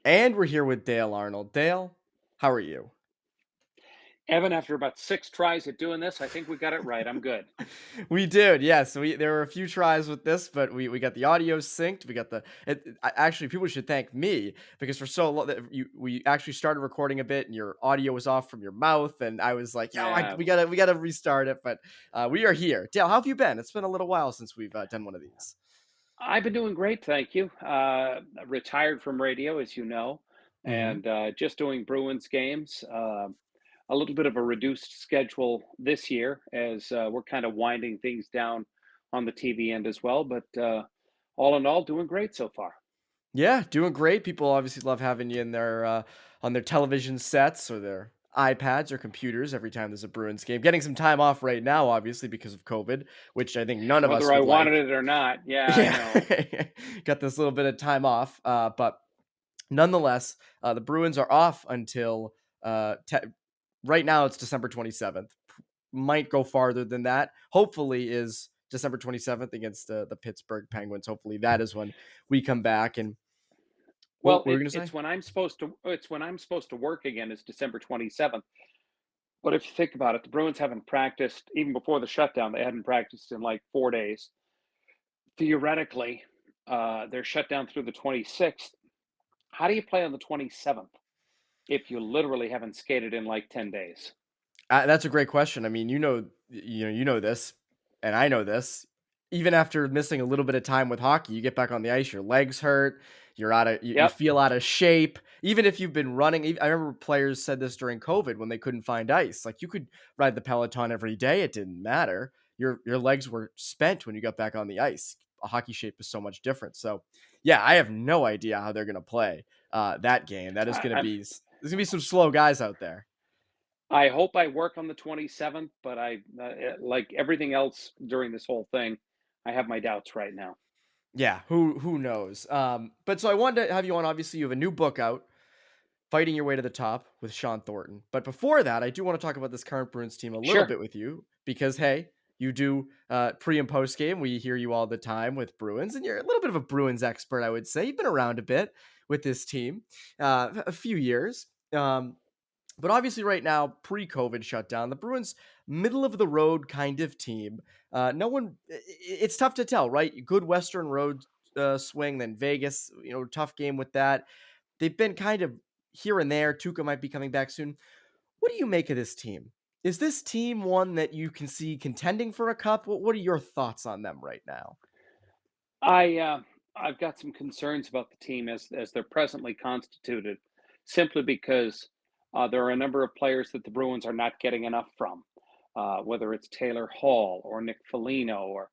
And we're here with Dale Arnold. Dale, how are you? Evan, after about 6 tries at doing this, I think we got it right. I'm good. We did, yes. There were a few tries with this, but we got the audio synced. We got actually people should thank me because for so long we actually started recording a bit and your audio was off from your mouth, and I was like, yo, Yeah, we gotta restart it. But we are here. Dale, how have you been? It's been a little while since we've done one of these. I've been doing great, thank you. Retired from radio, as you know, Hmm. and just doing Bruins games. A little bit of a reduced schedule this year as we're kind of winding things down on the TV end as well. But all in all, doing great so far. Yeah, doing great. People obviously love having you in their on their television sets or their iPads or computers every time there's a Bruins game. Getting some time off right now, obviously because of COVID, which I think none of Whether us I would like. wanted it or not, yeah, I Yeah, know. got this little bit of time off, but nonetheless, the Bruins are off until right now. It's December 27th. Might go farther than that. Hopefully, is December 27th against the Pittsburgh Penguins. Hopefully, that is when we come back. And Well, what were we gonna say? it's when I'm supposed to work again is December 27th. But if you think about it, the Bruins haven't practiced even before the shutdown. They hadn't practiced in like 4 days. Theoretically, they're shut down through the 26th. How do you play on the 27th if you literally haven't skated in like 10 days? That's a great question. I mean, you know this, and I know this. Even after missing a little bit of time with hockey, you get back on the ice, your legs hurt, you Yep. feel out of shape. Even if you've been running, I remember players said this during COVID when they couldn't find ice. Like you could ride the Peloton every day, it didn't matter. Your legs were spent when you got back on the ice. A hockey shape is so much different. So, yeah, I have no idea how they're gonna play that game. That is I, gonna I'm, be there's gonna be some slow guys out there. I hope I work on the 27th, but like everything else during this whole thing, I have my doubts right now. Yeah, who knows? But so I wanted to have you on. Obviously, you have a new book out, "Fighting Your Way to the Top" with Shawn Thornton. But before that, I do want to talk about this current Bruins team a little Sure. bit with you because hey, you do pre and post game. We hear you all the time with Bruins, and you're a little bit of a Bruins expert, I would say. You've been around a bit with this team, a few years. But obviously, right now, pre-COVID shutdown, the Bruins, middle of the road kind of team. No one, it's tough to tell, right? Good Western Road swing, then Vegas, tough game with that. They've been kind of here and there. Tuca might be coming back soon. What do you make of this team? Is this team one that you can see contending for a cup? What are your thoughts on them right now? I I've got some concerns about the team as they're presently constituted, simply because there are a number of players that the Bruins are not getting enough from, whether it's Taylor Hall or Nick Foligno or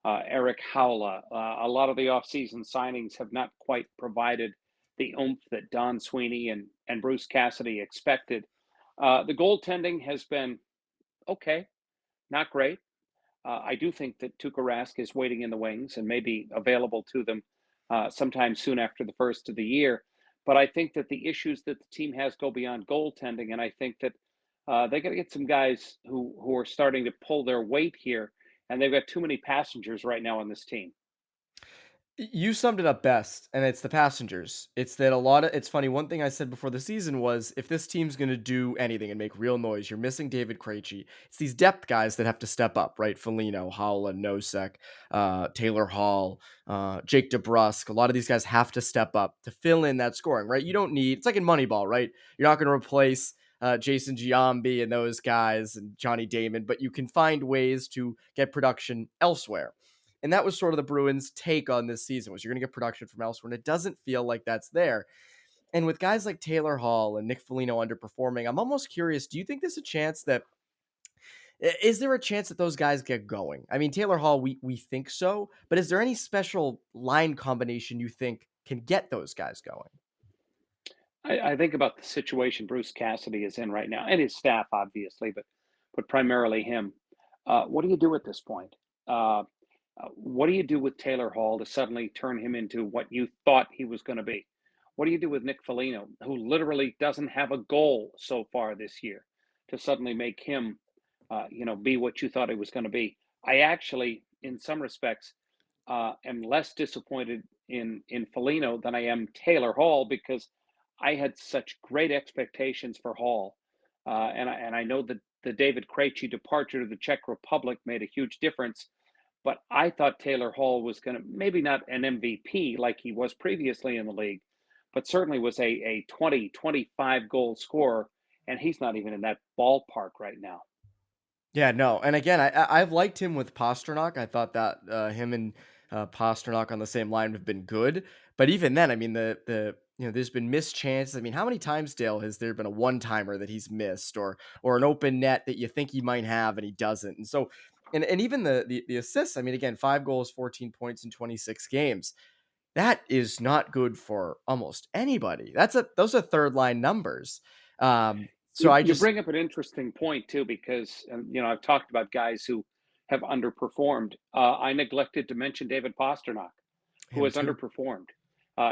Eric Howla. A lot of the offseason signings have not quite provided the oomph that Don Sweeney and Bruce Cassidy expected. The goaltending has been okay, not great. I do think that Tuukka Rask is waiting in the wings and may be available to them sometime soon after the first of the year. But I think that the issues that the team has go beyond goaltending, and I think that they got to get some guys who are starting to pull their weight here, and they've got too many passengers right now on this team. You summed it up best, and it's the passengers. It's that a lot of it's funny. One thing I said before the season was if this team's going to do anything and make real noise, you're missing David Krejci. It's these depth guys that have to step up, right? Foligno, Howla, Nosek, Taylor Hall, Jake DeBrusk. A lot of these guys have to step up to fill in that scoring, right? You don't need. It's like in Moneyball, right? You're not going to replace Jason Giambi and those guys and Johnny Damon, but you can find ways to get production elsewhere. And that was sort of the Bruins' take on this season was you're going to get production from elsewhere, and it doesn't feel like that's there. And with guys like Taylor Hall and Nick Foligno underperforming, I'm almost curious. Do you think there's a chance that is there a chance that those guys get going? I mean, Taylor Hall, we think so, but is there any special line combination you think can get those guys going? I think about the situation Bruce Cassidy is in right now, and his staff, obviously, but primarily him. What do you do at this point? Uh, what do you do with Taylor Hall to suddenly turn him into what you thought he was going to be? What do you do with Nick Foligno, who literally doesn't have a goal so far this year, to suddenly make him, be what you thought he was going to be? I actually, in some respects, am less disappointed in Foligno than I am Taylor Hall because I had such great expectations for Hall, and I know that the David Krejci departure to the Czech Republic made a huge difference. But I thought Taylor Hall was going to maybe not an MVP like he was previously in the league, but certainly was a 20, 25 goal scorer, and he's not even in that ballpark right now. Yeah, no, and again, I've liked him with Pasternak. I thought that him and Pasternak on the same line have been good, but even then, I mean, there's been missed chances. I mean, how many times, Dale, has there been a one timer that he's missed, or an open net that you think he might have and he doesn't? And so, and even the assists. I mean, again, 5 goals, 14 points in 26 games. That is not good for almost anybody. Those are third line numbers. So You I you just bring up an interesting point too, because I've talked about guys who have underperformed. I neglected to mention David Pasternak, who him has too. underperformed.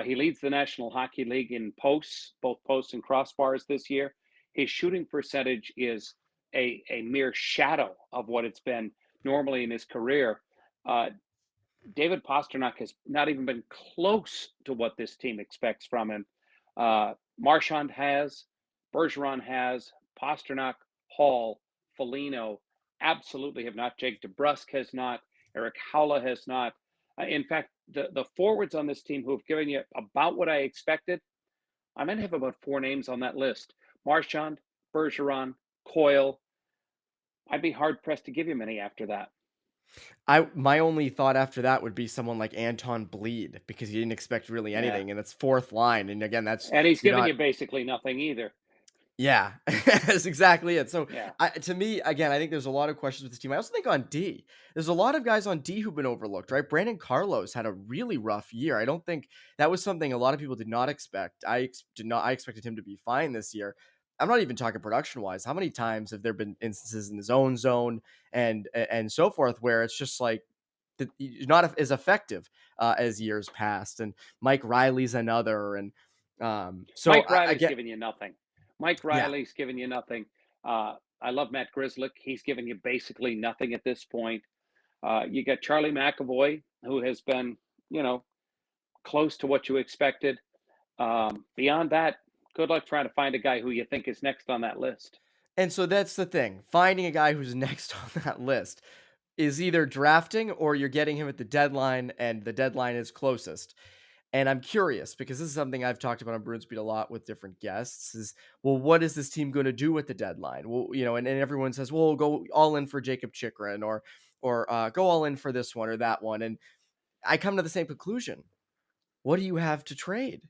He leads the National Hockey League in posts, both posts and crossbars this year. His shooting percentage is a mere shadow of what it's been normally in his career. Uh, David Pasternak has not even been close to what this team expects from him. Marchand has, Bergeron has, Pasternak, Hall, Foligno absolutely have not. Jake DeBrusk has not. Eric Howla has not. In fact, the forwards on this team who have given you about what I expected, I might have about four names on that list: Marchand, Bergeron, Coyle. I'd be hard pressed to give you many after that. I my only thought after that would be someone like Anton Bleed because you didn't expect really Yeah, anything, and it's fourth line, and again, that's and he's you're given not. you basically nothing either. Yeah, that's exactly it. So, Yeah. to me, again, I think there's a lot of questions with this team. I also think on D, there's a lot of guys on D who've been overlooked, right? Brandon Carlos had a really rough year. I don't think that was something a lot of people did not expect. Did not. I expected him to be fine this year. I'm not even talking production wise. How many times have there been instances in his own zone and so forth where it's just like he's not as effective as years past? And Mike Riley's another, and so Mike I Riley's get giving you nothing. Mike yeah. Riley's giving you nothing. I love Matt Grzelcyk. He's giving you basically nothing at this point. You got Charlie McAvoy, who has been, you know, close to what you expected. Beyond that, good luck trying to find a guy who you think is next on that list. And so that's the thing. Finding a guy who's next on that list is either drafting or you're getting him at the deadline, and the deadline is closest. And I'm curious because this is something I've talked about on Bruins Beat a lot with different guests is, well, what is this team going to do at the deadline? Well, and everyone says, well, go all in for Jacob Chikrin or go all in for this one or that one. And I come to the same conclusion. What do you have to trade?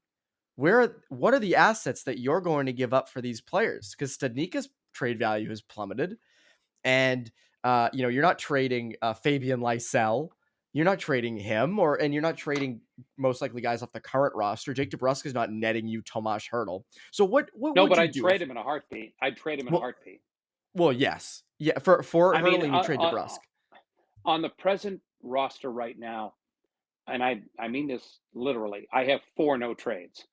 What are the assets that you're going to give up for these players? Because Stadnika's trade value has plummeted. And you're not trading Fabian Lysell. You're not trading him, and you're not trading most likely guys off the current roster. Jake DeBrusk is not netting you Tomas Hurdle. So what No, would but you I'd do if? trade him in a heartbeat. I'd trade him in a Well, heartbeat. yes, yeah. For I mean, Hurdle, you trade DeBrusk. on the present roster right now, and I mean this literally, I have four no trades: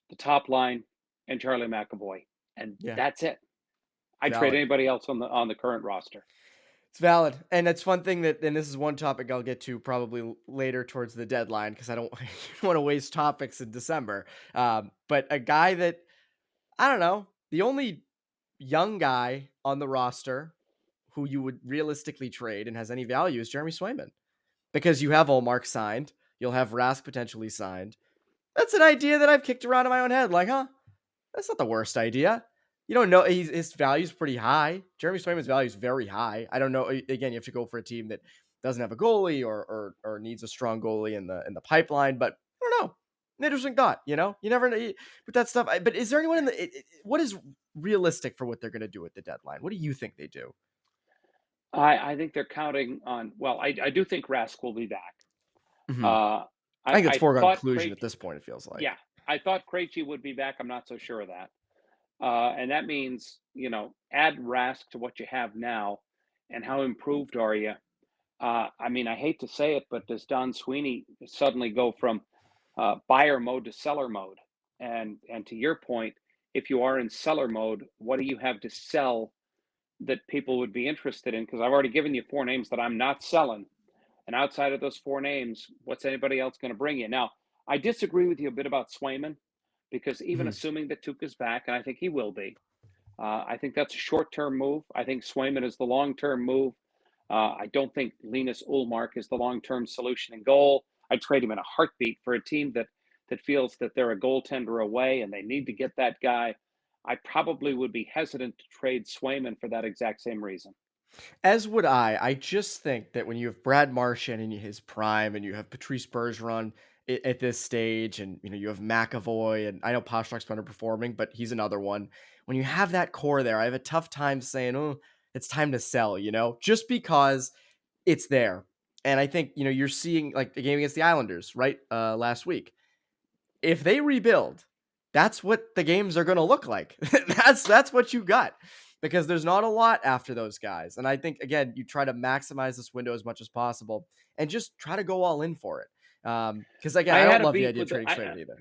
the top line and Charlie McAvoy, and Yeah, that's it. I'd trade valid. anybody else on the current roster. It's valid, and it's one thing and this is one topic I'll get to probably later towards the deadline because I don't want to waste topics in December. But a guy that I don't know, the only young guy on the roster who you would realistically trade and has any value is Jeremy Swayman because you have Olmark signed, you'll have Rask potentially signed. That's an idea that I've kicked around in my own head. Like, huh? That's not the worst idea. You don't know his value is pretty high. Jeremy Swayman's value is very high. I don't know. Again, you have to go for a team that doesn't have a goalie or needs a strong goalie in the pipeline. But I don't know. An interesting thought. You never know. But that stuff. But is there anyone in what is realistic for what they're going to do at the deadline? What do you think they do? I think they're counting on. Well, I do think Rask will be back. Hmm. Uh, I think it's I foregone thought conclusion Krejci, at this point. It feels like. yeah, I thought Krejci would be back. I'm not so sure of that. And that means, add Rask to what you have now, and how improved are you? I mean, I hate to say it, but does Don Sweeney suddenly go from buyer mode to seller mode? And to your point, if you are in seller mode, what do you have to sell that people would be interested in? Because I've already given you four names that I'm not selling, and outside of those four names, what's anybody else going to bring you? Now, I disagree with you a bit about Swayman. because even Mhm. assuming that Tuke is back, and I think he will be, I think that's a short-term move. I think Swayman is the long-term move. I don't think Linus Ullmark is the long-term solution in goal. I'd trade him in a heartbeat for a team that feels that they're a goaltender away and they need to get that guy. I probably would be hesitant to trade Swayman for that exact same reason. As would I. I just think that when you have Brad Marchand in his prime and you have Patrice Bergeron at this stage, and you have McAvoy, and I know Pastrnak's underperforming, but he's another one. When you have that core there, I have a tough time saying, "Oh, it's time to sell," just because it's there. And I think, you're seeing like the game against the Islanders, right? Last week. If they rebuild, that's what the games are going to look like. That's what you got, because there's not a lot after those guys. And I think again, you try to maximize this window as much as possible and just try to go all in for it. Because again, I I don't had a love the beef idea of with the trading Swayman either.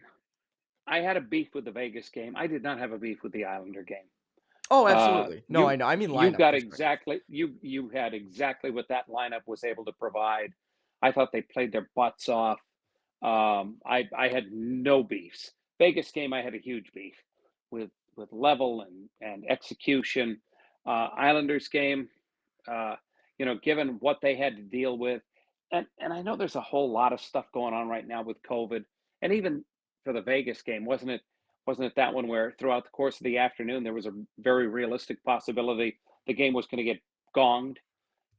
I had a beef with the Vegas game. I did not have a beef with the Islander game. Oh, Uh, absolutely. No, I you know. I mean you lineup got perspective. exactly you had exactly what that lineup was able to provide. I thought they played their butts off. I had no beefs. Vegas game, I had a huge beef with level and execution. Islanders game, uh, given what they had to deal with, and I know there's a whole lot of stuff going on right now with COVID, and even for the Vegas game, wasn't it that one where throughout the course of the afternoon there was a very realistic possibility the game was going to get gonged and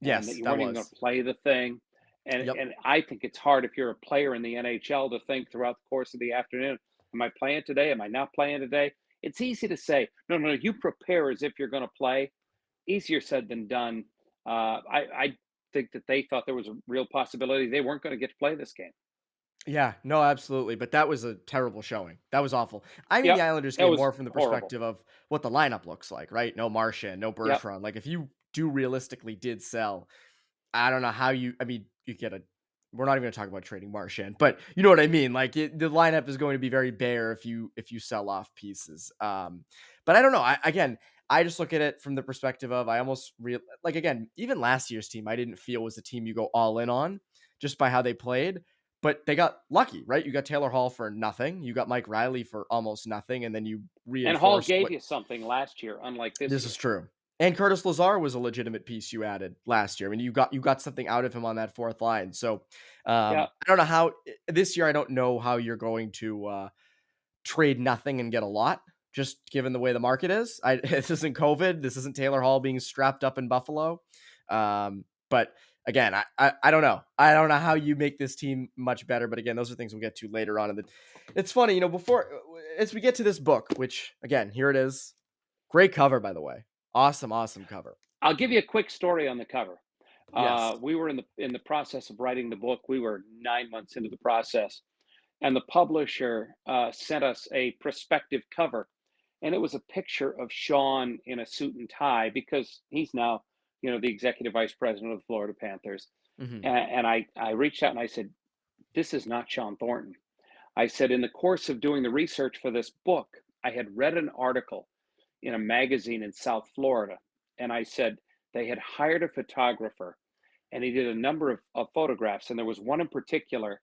that Yes, you that weren't even going was. to play the thing. And Yep. and I think it's hard if you're a player in the NHL to think throughout the course of the afternoon, am I playing today? Am I not playing today? It's easy to say, no, no, you prepare as if you're going to play. Easier said than done. I think that they thought there was a real possibility they weren't going to get to play this game. Yeah, no, absolutely. But that was a terrible showing. That was awful. I mean Yep, the Islanders that game was more from the horrible. perspective of what the lineup looks like, right? No Martian, no Yep. Bergeron. Like if you do realistically did sell, I don't know how I mean, you get a we're not even gonna talk about trading Marchand, but you know what I mean. Like the lineup is going to be very bare if you sell off pieces. But I don't know. I just look at it from the perspective of I almost real like again, even last year's team, I didn't feel was a team you go all in on just by how they played. But they got lucky, right? You got Taylor Hall for nothing. You got Mike Riley for almost nothing, and then you And Hall reinforced gave what you something last year, unlike this this is year. true. And Curtis Lazar was a legitimate piece you added last year. I mean, you got something out of him on that fourth line. So Yeah. I don't know how this year. I don't know how you're going to trade nothing and get a lot. Just given the way the market is, this isn't COVID. This isn't Taylor Hall being strapped up in Buffalo. But again, I don't know. I don't know how you make this team much better. But again, those are things we'll get to later on. It's funny, before as we get to this book, which again, here it is. Great cover, by the way. Awesome, awesome cover. I'll give you a quick story on the cover. Yes. We were in the process of writing the book. We were 9 months into the process, and the publisher sent us a prospective cover, and it was a picture of Sean in a suit and tie because he's now, the executive vice president of the Florida Panthers. Hmm. And I reached out and I said, "This is not Shawn Thornton." I said, in the course of doing the research for this book, I had read an article in a magazine in South Florida. And I said they had hired a photographer and he did a number of photographs. And there was one in particular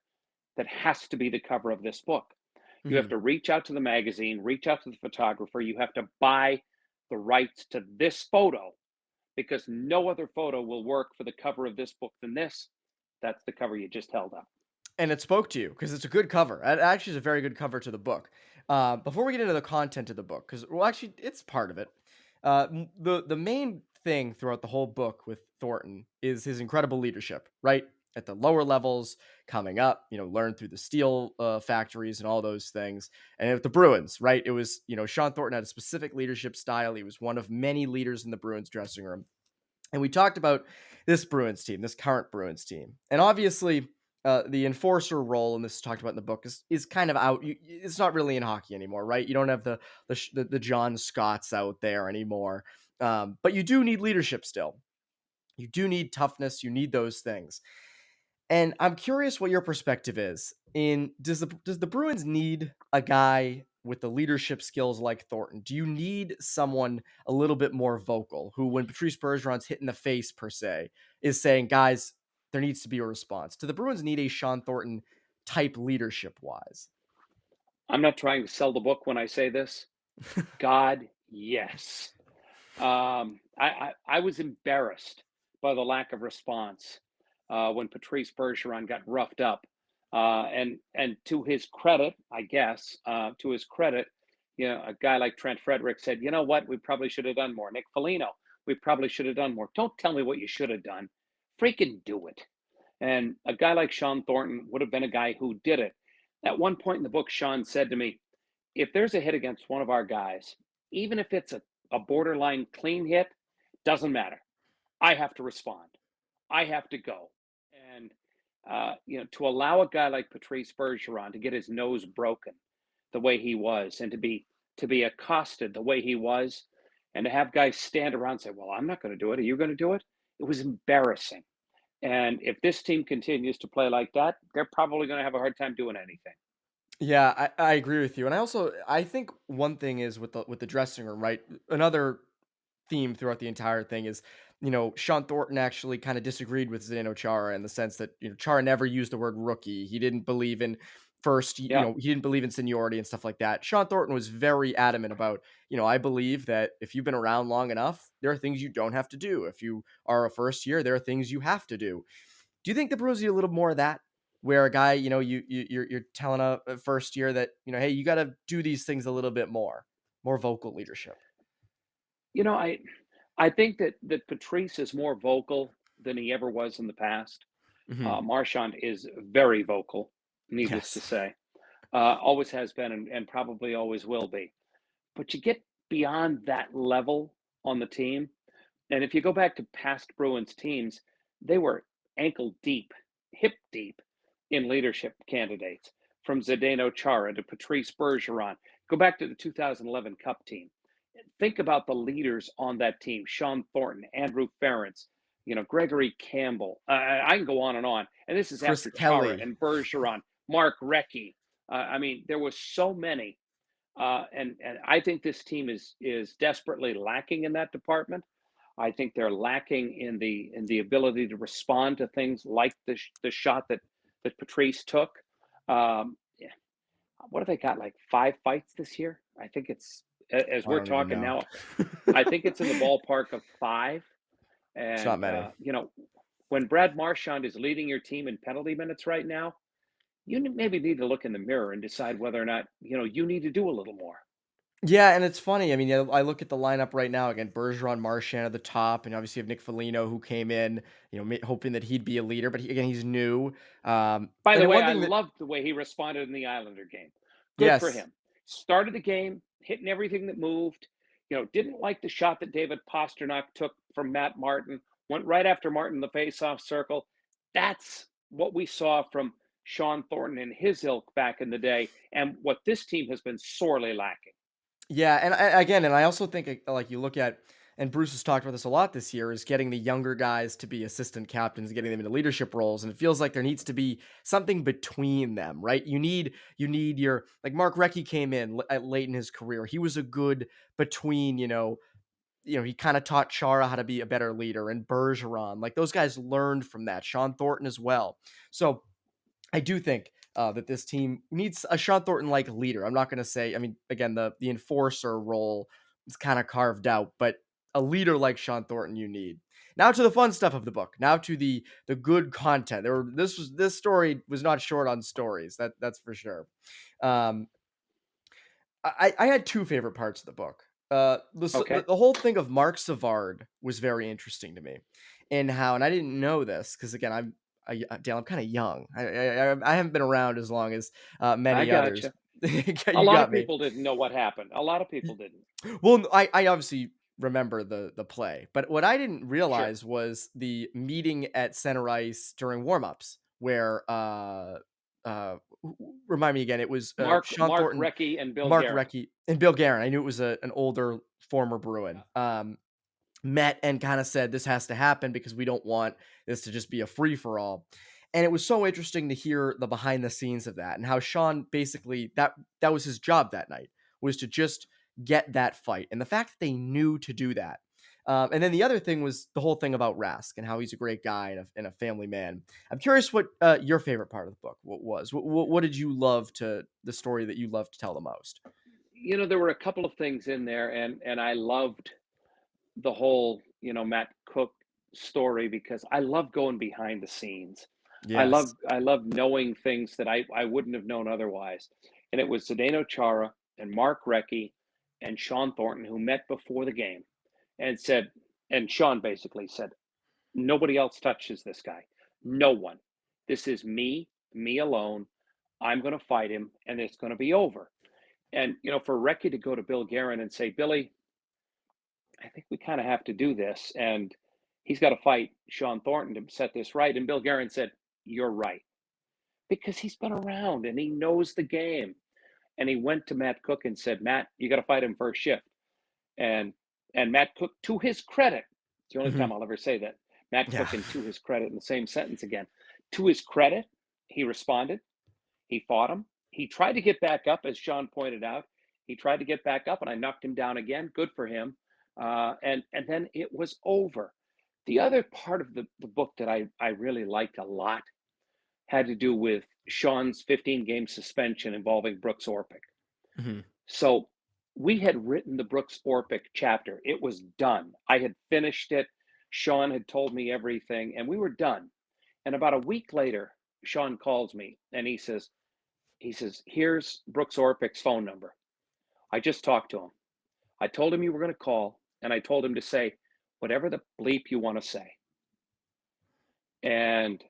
that has to be the cover of this book. You have Hmm. to reach out to the magazine, reach out to the photographer. You have to buy the rights to this photo because no other photo will work for the cover of this book than this. That's the cover you just held up. And it spoke to you because it's a good cover. It actually is a very good cover to the book. Before we get into the content of the book, because well, actually, it's part of it. The main thing throughout the whole book with Thornton is his incredible leadership, right? At the lower levels, coming up, learn through the steel factories and all those things. And at the Bruins, right? It was, Shawn Thornton had a specific leadership style. He was one of many leaders in the Bruins dressing room. And we talked about this Bruins team, this current Bruins team. And obviously, the enforcer role, and this is talked about in the book, is kind of out. It's not really in hockey anymore, right? You don't have the John Scotts out there anymore. But you do need leadership still. You do need toughness. You need those things. And I'm curious what your perspective is. Does the Bruins need a guy with the leadership skills like Thornton? Do you need someone a little bit more vocal who, when Patrice Bergeron's hit in the face per se, is saying, guys, there needs to be a response? Do the Bruins need a Shawn Thornton type leadership wise? I'm not trying to sell the book when I say this. God, yes. I was embarrassed by the lack of response when Patrice Bergeron got roughed up. And to his credit, I guess, to his credit, a guy like Trent Frederick said, "You know what? We probably should have done more." Nick Foligno, we probably should have done more. Don't tell me what you should have done. Freaking do it. And a guy like Shawn Thornton would have been a guy who did it. At one point in the book, Shawn said to me, if there's a hit against one of our guys, even if it's a borderline clean hit, doesn't matter. I have to respond. I have to go. And to allow a guy like Patrice Bergeron to get his nose broken the way he was, and to be accosted the way he was, and to have guys stand around and say, "Well, I'm not going to do it. Are you going to do it?" It was embarrassing. And if this team continues to play like that, they're probably going to have a hard time doing anything. Yeah, I agree with you, and I think one thing is with the dressing room, right? Another theme throughout the entire thing is, Shawn Thornton actually kind of disagreed with Zdeno Chara in the sense that, Chara never used the word rookie. He didn't believe in Yeah. he didn't believe in seniority and stuff like that. Shawn Thornton was very adamant about, I believe that if you've been around long enough, there are things you don't have to do. If you are a first year, there are things you have to do. Do you think the Bruins need a little more of that? Where a guy, you're telling a first year that, hey, you got to do these things a little bit more vocal leadership. You know, I think that Patrice is more vocal than he ever was in the past. Hmm. Marchand is very vocal, needless to Yes. say. Always has been, and probably always will be. But you get beyond that level on the team, and if you go back to past Bruins teams, they were ankle deep, hip deep in leadership candidates, from Zdeno Chara to Patrice Bergeron. Go back to the 2011 Cup team. Think about the leaders on that team: Shawn Thornton, Andrew Ference, Gregory Campbell. I can go on and on. And this is Chris after Chara Kelly. and Bergeron, Mark Recchi. I mean, there was so many, and I think this team is desperately lacking in that department. I think they're lacking in the ability to respond to things like the shot that Patrice took. Yeah, what have they got? Like 5 fights this year? I think it's, as I we're don't even talking know. now, I think it's in the ballpark of five. It's not And many. when Brad Marchand is leading your team in penalty minutes right now, maybe need to look in the mirror and decide whether or not you need to do a little more. Yeah, and it's funny. I mean, I look at the lineup right now again. Bergeron, Marchand at the top, and obviously you have Nick Foligno who came in, hoping that he'd be a leader, but again, he's new. By And the then way, one I thing that, loved the way he responded in the Islander game. Good for yes, him. Started the game, hitting everything that moved. Didn't like the shot that David Pasternak took from Matt Martin. Went right after Martin in the faceoff circle. That's what we saw from Shawn Thornton and his ilk back in the day, and what this team has been sorely lacking. yeah, and again, and I also think like you look at, and Bruce has talked about this a lot this year, is getting the younger guys to be assistant captains, getting them into leadership roles, and it feels like there needs to be something between them, right? You need your like Mark Recchi came in late in his career. He was a good between, he kind of taught Chara how to be a better leader, and Bergeron, like those guys learned from that. Shawn Thornton as well. So I do think that this team needs a Shawn Thornton like leader. I'm not going to say, I mean, again, the enforcer role is kind of carved out, but a leader like Shawn Thornton you need. Now to the fun stuff of the book. Now to the good content. This story was not short on stories. That's for sure. Um, I had two favorite parts of the book. The Okay, the whole thing of Mark Savard was very interesting to me, and I didn't know this because again Dale, I'm kind of young. I haven't been around as long as I many others. gotcha. A You lot of got me. people didn't know what happened. A lot of people didn't. Well, I obviously remember the play, but what I didn't Sure. realize was the meeting at center ice during warmups, where remind me again, it was Shawn Mark Thornton, Recchi and Bill Mark Guerin. Recchi, and Bill Guerin. I knew it was an older former Yeah. Bruin. Met and kind of said this has to happen because we don't want this to just be a free for all. And it was so interesting to hear the behind the scenes of that and how Shawn basically that was his job that night was to just get that fight. And the fact that they knew to do that And then the other thing was the whole thing about Rask and how he's a great guy and a family man. I'm curious what your favorite part of the book was. What did you love to the story that you love to tell the most? There were a couple of things in there, and I loved the whole, Matt Cook story because I love going behind the scenes. Yes. I love knowing things that I wouldn't have known otherwise. And it was Zdeno Chara and Mark Recchi and Shawn Thornton who met before the game and said, and Shawn basically said, nobody else touches this guy. No one. This is me alone. I'm going to fight him, and it's going to be over. And for Recchi to go to Bill Guerin and say, Billy, I think we kind of have to do this. And he's got to fight Shawn Thornton to set this right. And Bill Guerin said, you're right. Because he's been around and he knows the game. And he went to Matt Cook and said, Matt, you got to fight him first shift. And Matt Cook, to his credit, it's the only Mhm. time I'll ever say that. Matt Yeah. Cook and to his credit in the same sentence again. To his credit, he responded. He fought him. He tried to get back up, as Sean pointed out. He tried to get back up, and I knocked him down again. Good for him. And then it was over. The other part of the book that I really liked a lot had to do with Sean's 15-game suspension involving Brooks Orpik. Mhm. So we had written the Brooks Orpik chapter. It was done. I had finished it. Sean had told me everything, and we were done. And about a week later, Sean calls me and he says, here's Brooks Orpik's phone number. I just talked to him. I told him you were going to call, and I told him to say whatever the bleep you want to say. And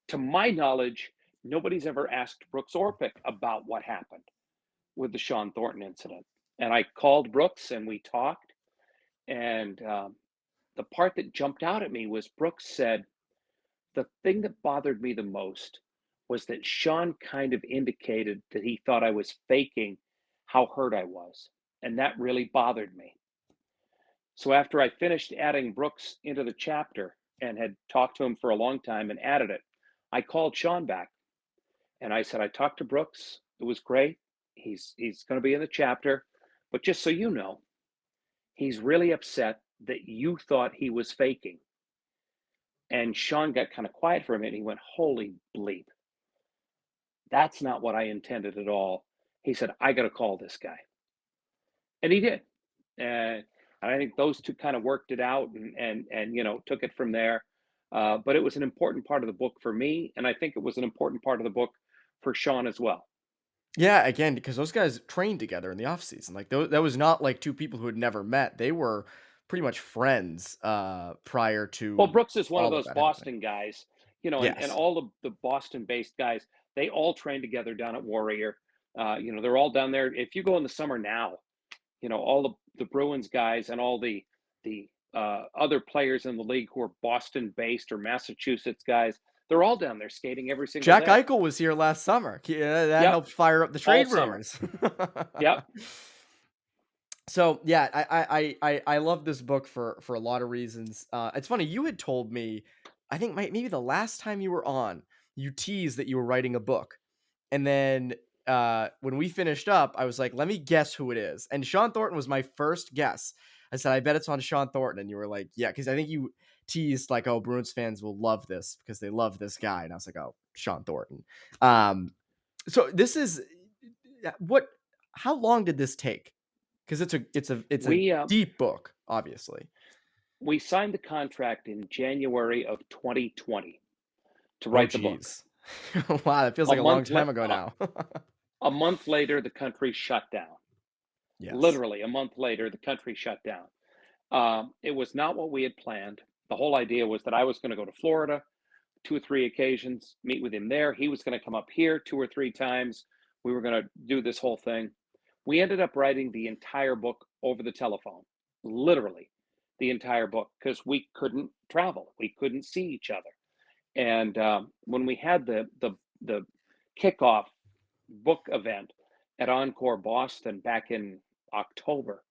to my knowledge, nobody's ever asked Brooks Orpik about what happened with the Shawn Thornton incident. And I called Brooks and we talked. And the part that jumped out at me was Brooks said, the thing that bothered me the most was that Shawn kind of indicated that he thought I was faking how hurt I was. And that really bothered me. So after I finished adding Brooks into the chapter and had talked to him for a long time and added it, I called Shawn back and I said, I talked to Brooks. It was great. He's going to be in the chapter. But just so you know, he's really upset that you thought he was faking. And Shawn got kind of quiet for a minute. He went, holy bleep. That's not what I intended at all. He said, I got to call this guy. And he did. And I think those two kind of worked it out and took it from there. But it was an important part of the book for me. And I think it was an important part of the book for Shawn as well. Yeah, again, because those guys trained together in the off season. Like that was not like two people who had never met. They were pretty much friends prior Well, to Brooks is one of all of those that happening. Boston guys, and Yes. all of the Boston-based guys, they all train together down at Warrior. They're all down there. If you go in the summer now, all the Bruins guys and all the other players in the league who are Boston-based or Massachusetts guys, they're all down there skating every single Jack day. Eichel was here last summer. That Yep, helped fire up the all trade summer. rumors. Yep. So yeah, I love this book for a lot of reasons. It's funny you had told me, I think maybe the last time you were on, you teased that you were writing a book, and then when we finished up, I was like, let me guess who it is, and Shawn Thornton was my first guess. I said, I bet it's on Shawn Thornton, and you were like, yeah, because I think you teased like, oh, Bruins fans will love this because they love this guy, and I was like, oh, Shawn Thornton. Um, so this is what? How long did this take? 'Cause it's a We deep book, obviously. we signed the contract in January of 2020 to Oh, write the book. geez. Wow, that feels A like a long month time le- ago now. a month later, the country shut down. Yes. Literally a month later, the country shut down. It was not what we had planned. The whole idea was that I was going to go to Florida 2 or 3 occasions, meet with him there. He was going to come up here 2 or 3 times. We were going to do this whole thing. We ended up writing the entire book over the telephone, literally the entire book, because we couldn't travel. We couldn't see each other. And when we had the kickoff book event at Encore Boston back in October,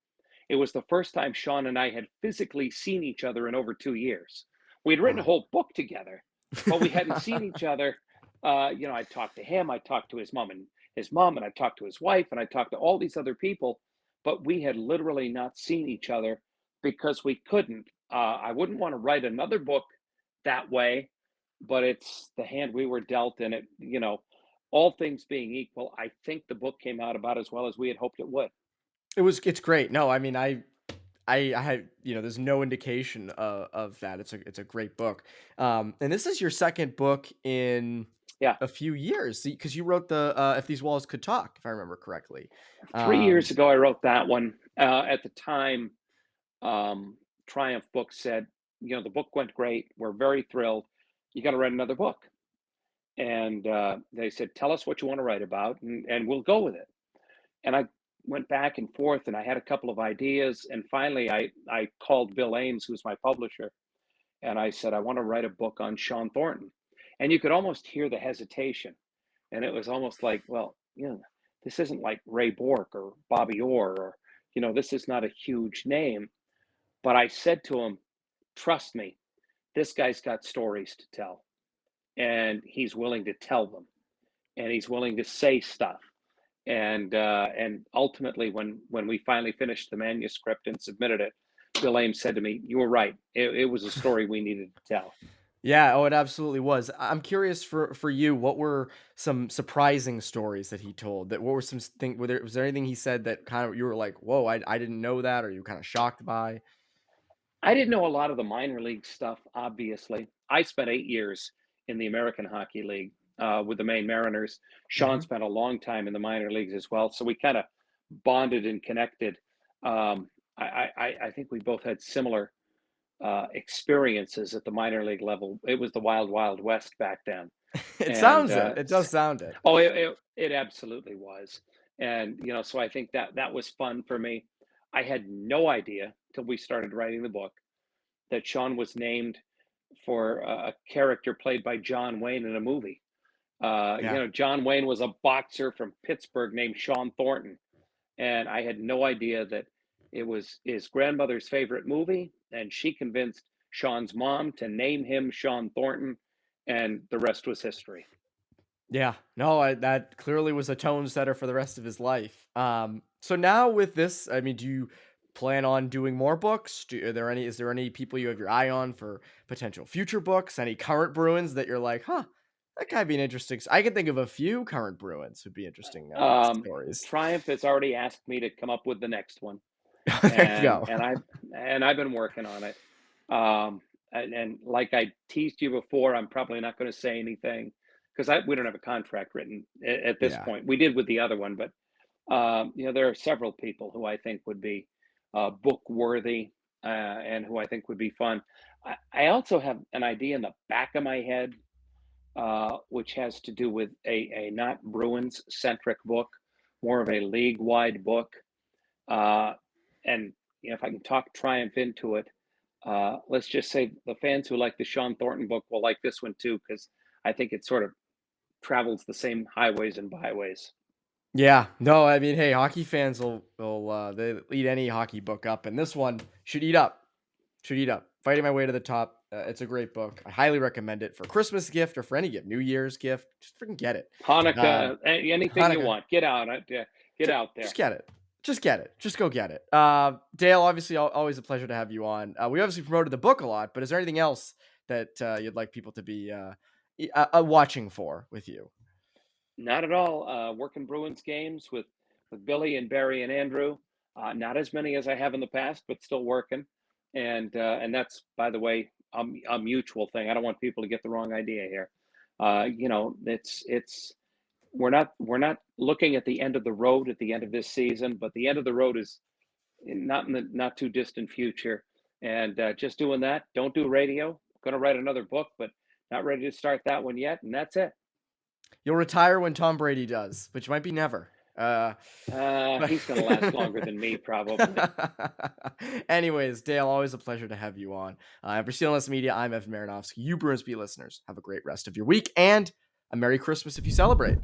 it was the first time Sean and I had physically seen each other in over 2 years. We had written a Wow. whole book together, but we hadn't seen each other. I talked to him, I talked to his mom, and I talked to his wife, and I talked to all these other people, but we had literally not seen each other because we couldn't. I wouldn't want to write another book that way, but it's the hand we were dealt, and all things being equal, I think the book came out about as well as we had hoped it would. It's great. No, I mean, I had, there's no indication of that. It's a great book. And this is your second book in Yeah, a few years because you wrote the If These Walls Could Talk, if I remember correctly. 3 years Um, ago I wrote that one. At the time, um, Triumph Books said, the book went great. We're very thrilled. You got to write another book. And they said, tell us what you want to write about, and we'll go with it. And I went back and forth, and I had a couple of ideas. And finally, I called Bill Ames, who's my publisher, and I said, I want to write a book on Shawn Thornton. And you could almost hear the hesitation. And it was almost like, well, this isn't like Ray Bork or Bobby Orr, or, this is not a huge name. But I said to him, trust me, this guy's got stories to tell, and he's willing to tell them, and he's willing to say stuff. And ultimately, when we finally finished the manuscript and submitted it, Bill Ames said to me, "You were right. It was a story we needed to tell." yeah, oh, it absolutely was. I'm curious for you, what were some surprising stories that he told? What were some things? Was there anything he said that kind of you were like, whoa, I didn't know that, or you kind of shocked by? I didn't know a lot of the minor league stuff, obviously. I spent 8 years in the American Hockey League with the Maine Mariners. Sean Hmm. spent a long time in the minor leagues as well. So we kind of bonded and connected. I think we both had similar experiences at the minor league level. It was the wild, wild west back then. It And sounds it. It does sound it. oh, it absolutely was. And, so I think that was fun for me. I had no idea till we started writing the book that Sean was named for a character played by John Wayne in a movie. Yeah. John Wayne was a boxer from Pittsburgh named Shawn Thornton. And I had no idea that it was his grandmother's favorite movie. And she convinced Sean's mom to name him Shawn Thornton. And the rest was history. Yeah, no, that clearly was a tone setter for the rest of his life. So now with this, I mean, do you plan on doing more books? Is there any people you have your eye on for potential future books? Any current Bruins that you're like, huh, that might be an interesting. I can think of a few current Bruins who'd be interesting Um, stories. Triumph has already asked me to come up with the next one. There you and go. and I and I've been working on it. And like I teased you before, I'm probably not going to say anything because we don't have a contract written at this Yeah. point. We did with the other one, but there are several people who I think would be book worthy and who I think would be fun. I also have an idea in the back of my head, which has to do with a not Bruins centric book, more of a league wide book. Uh, and if I can talk Triumph into it, let's just say the fans who like the Shawn Thornton book will like this one too, because I think it sort of travels the same highways and byways. Yeah, no, I mean, hey, hockey fans will they eat any hockey book up, and this one should eat up. Should eat up. Fighting My Way to the Top. It's a great book. I highly recommend it for Christmas gift or for any gift, New Year's gift. Just freaking get it. Hanukkah, anything you Hanukkah. want, get out, get Ju- out Just there. get it. Just get it. Just go get it. Dale, obviously, always a pleasure to have you on. We obviously promoted the book a lot, but is there anything else that you'd like people to be watching for with you? Not at all. Working Bruins games with Billy and Barry and Andrew. Not as many as I have in the past, but still working. And that's, by the way, a mutual thing. I don't want people to get the wrong idea here. It's we're not looking at the end of the road at the end of this season, but the end of the road is not in the not too distant future. And just doing that. Don't do radio. Going to write another book, but not ready to start that one yet. And that's it. You'll retire when Tom Brady does, which might be never. But He's going to last longer than me, probably. anyways, Dale, always a pleasure to have you on. For CLNS Media, I'm Evan Marinofsky. You Bruins Beat listeners, have a great rest of your week and a Merry Christmas if you celebrate.